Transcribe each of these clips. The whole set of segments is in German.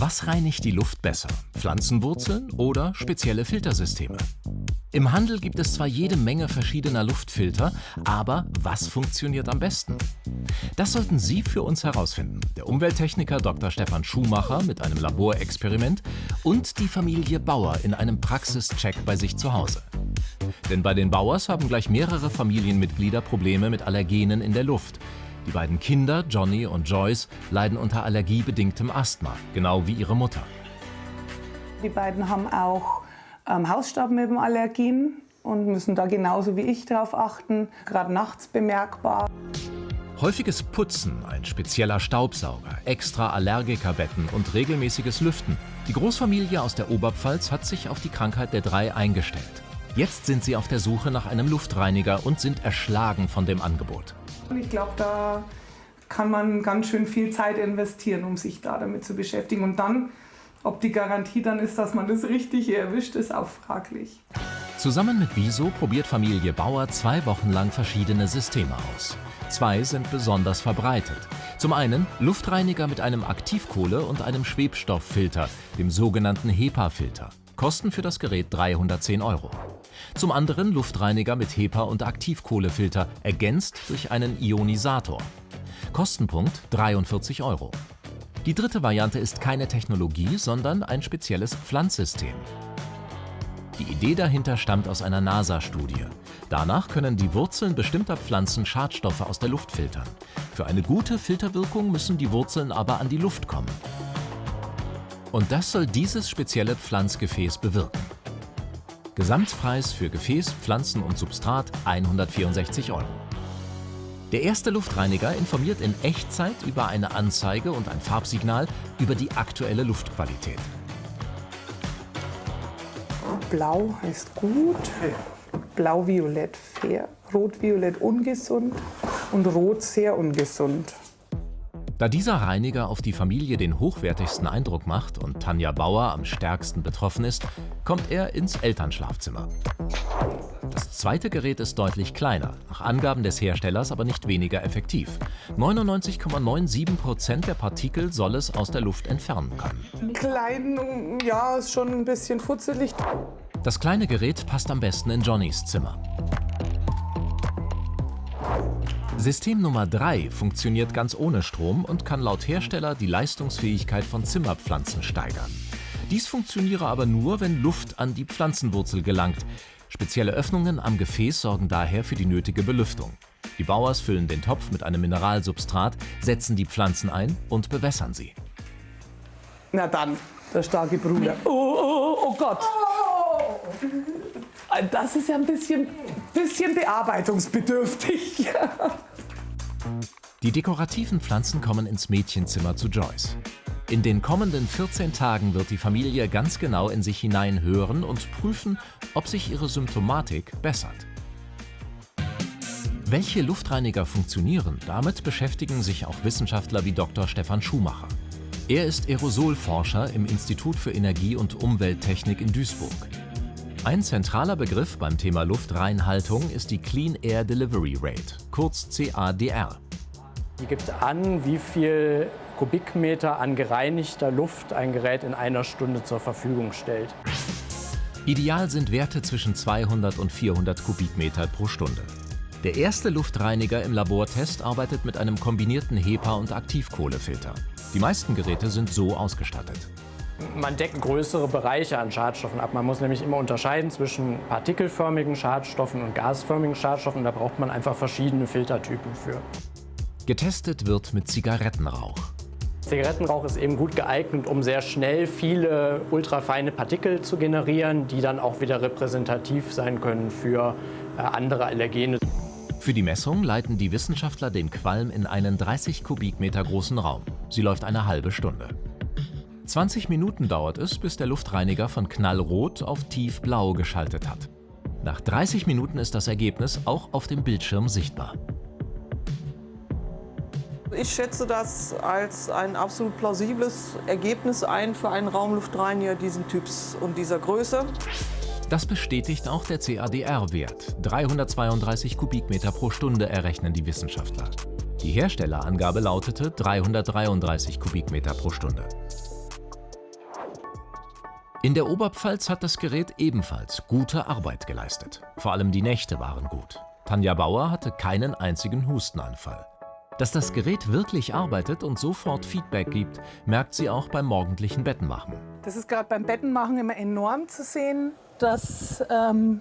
Was reinigt die Luft besser? Pflanzenwurzeln oder spezielle Filtersysteme? Im Handel gibt es zwar jede Menge verschiedener Luftfilter, aber was funktioniert am besten? Das sollten Sie für uns herausfinden. Der Umwelttechniker Dr. Stefan Schumacher mit einem Laborexperiment und die Familie Bauer in einem Praxischeck bei sich zu Hause. Denn bei den Bauers haben gleich mehrere Familienmitglieder Probleme mit Allergenen in der Luft. Die beiden Kinder, Johnny und Joyce, leiden unter allergiebedingtem Asthma, genau wie ihre Mutter. Die beiden haben auch Hausstaubmilbenallergien und müssen da genauso wie ich darauf achten, gerade nachts bemerkbar. Häufiges Putzen, ein spezieller Staubsauger, extra Allergikerbetten und regelmäßiges Lüften. Die Großfamilie aus der Oberpfalz hat sich auf die Krankheit der drei eingestellt. Jetzt sind sie auf der Suche nach einem Luftreiniger und sind erschlagen von dem Angebot. Ich glaube, da kann man ganz schön viel Zeit investieren, um sich damit zu beschäftigen. Und dann, ob die Garantie dann ist, dass man das Richtige erwischt, ist auch fraglich. Zusammen mit Wieso probiert Familie Bauer 2 Wochen lang verschiedene Systeme aus. 2 sind besonders verbreitet. Zum einen Luftreiniger mit einem Aktivkohle- und einem Schwebstofffilter, dem sogenannten HEPA-Filter. Kosten für das Gerät 310 €. Zum anderen Luftreiniger mit HEPA- und Aktivkohlefilter, ergänzt durch einen Ionisator. Kostenpunkt 43 €. Die dritte Variante ist keine Technologie, sondern ein spezielles Pflanzsystem. Die Idee dahinter stammt aus einer NASA-Studie. Danach können die Wurzeln bestimmter Pflanzen Schadstoffe aus der Luft filtern. Für eine gute Filterwirkung müssen die Wurzeln aber an die Luft kommen. Und das soll dieses spezielle Pflanzgefäß bewirken. Gesamtpreis für Gefäß, Pflanzen und Substrat 164 €. Der erste Luftreiniger informiert in Echtzeit über eine Anzeige und ein Farbsignal über die aktuelle Luftqualität. Blau heißt gut, blau-violett fair, rot-violett ungesund und rot sehr ungesund. Da dieser Reiniger auf die Familie den hochwertigsten Eindruck macht und Tanja Bauer am stärksten betroffen ist, kommt er ins Elternschlafzimmer. Das zweite Gerät ist deutlich kleiner, nach Angaben des Herstellers aber nicht weniger effektiv. 99,97% der Partikel soll es aus der Luft entfernen können. Klein, ja, ist schon ein bisschen futzelig. Das kleine Gerät passt am besten in Johnnys Zimmer. System Nummer 3 funktioniert ganz ohne Strom und kann laut Hersteller die Leistungsfähigkeit von Zimmerpflanzen steigern. Dies funktioniere aber nur, wenn Luft an die Pflanzenwurzel gelangt. Spezielle Öffnungen am Gefäß sorgen daher für die nötige Belüftung. Die Bauers füllen den Topf mit einem Mineralsubstrat, setzen die Pflanzen ein und bewässern sie. Na dann, der starke Bruder. Oh Gott! Das ist ja ein bisschen bearbeitungsbedürftig. Die dekorativen Pflanzen kommen ins Mädchenzimmer zu Joyce. In den kommenden 14 Tagen wird die Familie ganz genau in sich hineinhören und prüfen, ob sich ihre Symptomatik bessert. Welche Luftreiniger funktionieren, damit beschäftigen sich auch Wissenschaftler wie Dr. Stefan Schumacher. Er ist Aerosolforscher im Institut für Energie- und Umwelttechnik in Duisburg. Ein zentraler Begriff beim Thema Luftreinhaltung ist die Clean Air Delivery Rate, kurz CADR. Die gibt an, wie viel Kubikmeter an gereinigter Luft ein Gerät in einer Stunde zur Verfügung stellt. Ideal sind Werte zwischen 200 und 400 Kubikmeter pro Stunde. Der erste Luftreiniger im Labortest arbeitet mit einem kombinierten HEPA- und Aktivkohlefilter. Die meisten Geräte sind so ausgestattet. Man deckt größere Bereiche an Schadstoffen ab. Man muss nämlich immer unterscheiden zwischen partikelförmigen Schadstoffen und gasförmigen Schadstoffen. Da braucht man einfach verschiedene Filtertypen für. Getestet wird mit Zigarettenrauch. Zigarettenrauch ist eben gut geeignet, um sehr schnell viele ultrafeine Partikel zu generieren, die dann auch wieder repräsentativ sein können für andere Allergene. Für die Messung leiten die Wissenschaftler den Qualm in einen 30 Kubikmeter großen Raum. Sie läuft eine halbe Stunde. 20 Minuten dauert es, bis der Luftreiniger von knallrot auf tiefblau geschaltet hat. Nach 30 Minuten ist das Ergebnis auch auf dem Bildschirm sichtbar. Ich schätze das als ein absolut plausibles Ergebnis ein für einen Raumluftreiniger diesen Typs und dieser Größe. Das bestätigt auch der CADR-Wert. 332 Kubikmeter pro Stunde errechnen die Wissenschaftler. Die Herstellerangabe lautete 333 Kubikmeter pro Stunde. In der Oberpfalz hat das Gerät ebenfalls gute Arbeit geleistet. Vor allem die Nächte waren gut. Tanja Bauer hatte keinen einzigen Hustenanfall. Dass das Gerät wirklich arbeitet und sofort Feedback gibt, merkt sie auch beim morgendlichen Bettenmachen. Das ist gerade beim Bettenmachen immer enorm zu sehen, dass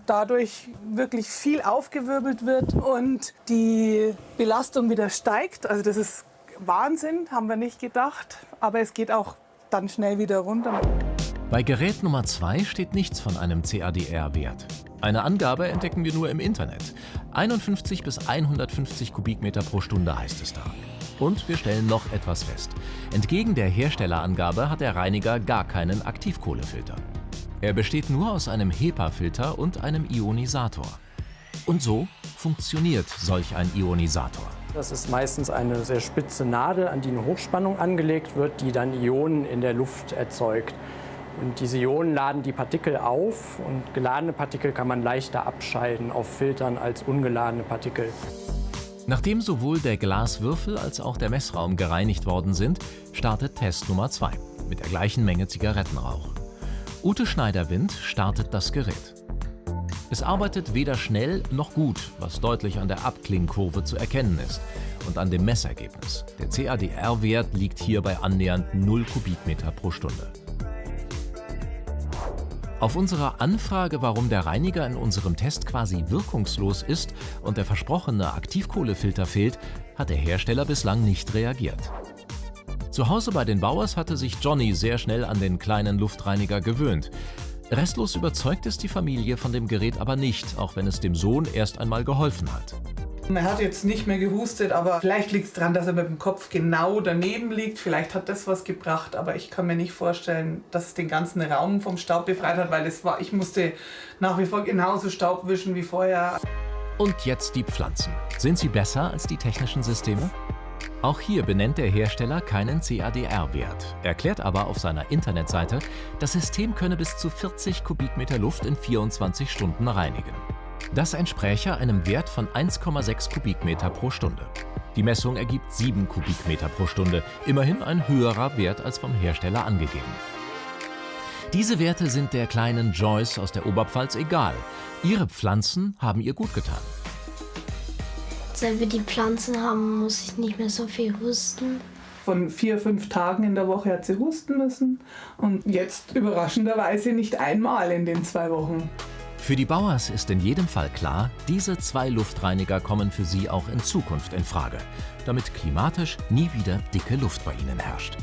dadurch wirklich viel aufgewirbelt wird und die Belastung wieder steigt. Also das ist Wahnsinn, haben wir nicht gedacht, aber es geht auch dann schnell wieder runter. Bei Gerät Nummer 2 steht nichts von einem CADR-Wert. Eine Angabe entdecken wir nur im Internet. 51 bis 150 Kubikmeter pro Stunde heißt es da. Und wir stellen noch etwas fest. Entgegen der Herstellerangabe hat der Reiniger gar keinen Aktivkohlefilter. Er besteht nur aus einem HEPA-Filter und einem Ionisator. Und so funktioniert solch ein Ionisator. Das ist meistens eine sehr spitze Nadel, an die eine Hochspannung angelegt wird, die dann Ionen in der Luft erzeugt. Und diese Ionen laden die Partikel auf und geladene Partikel kann man leichter abscheiden auf Filtern als ungeladene Partikel. Nachdem sowohl der Glaswürfel als auch der Messraum gereinigt worden sind, startet Test Nummer 2 mit der gleichen Menge Zigarettenrauch. Ute Schneiderwind startet das Gerät. Es arbeitet weder schnell noch gut, was deutlich an der Abklingkurve zu erkennen ist und an dem Messergebnis. Der CADR-Wert liegt hier bei annähernd 0 Kubikmeter pro Stunde. Auf unsere Anfrage, warum der Reiniger in unserem Test quasi wirkungslos ist und der versprochene Aktivkohlefilter fehlt, hat der Hersteller bislang nicht reagiert. Zu Hause bei den Bauers hatte sich Johnny sehr schnell an den kleinen Luftreiniger gewöhnt. Restlos überzeugt ist die Familie von dem Gerät aber nicht, auch wenn es dem Sohn erst einmal geholfen hat. Er hat jetzt nicht mehr gehustet, aber vielleicht liegt es daran, dass er mit dem Kopf genau daneben liegt. Vielleicht hat das was gebracht, aber ich kann mir nicht vorstellen, dass es den ganzen Raum vom Staub befreit hat, weil ich musste nach wie vor genauso Staub wischen wie vorher. Und jetzt die Pflanzen. Sind sie besser als die technischen Systeme? Auch hier benennt der Hersteller keinen CADR-Wert, erklärt aber auf seiner Internetseite, das System könne bis zu 40 Kubikmeter Luft in 24 Stunden reinigen. Das entspräche einem Wert von 1,6 Kubikmeter pro Stunde. Die Messung ergibt 7 Kubikmeter pro Stunde, immerhin ein höherer Wert als vom Hersteller angegeben. Diese Werte sind der kleinen Joyce aus der Oberpfalz egal. Ihre Pflanzen haben ihr gut getan. Seit wir die Pflanzen haben, muss ich nicht mehr so viel husten. Von 4-5 Tagen in der Woche hat sie husten müssen und jetzt überraschenderweise nicht einmal in den 2 Wochen. Für die Bauers ist in jedem Fall klar, diese 2 Luftreiniger kommen für sie auch in Zukunft in Frage, damit klimatisch nie wieder dicke Luft bei ihnen herrscht.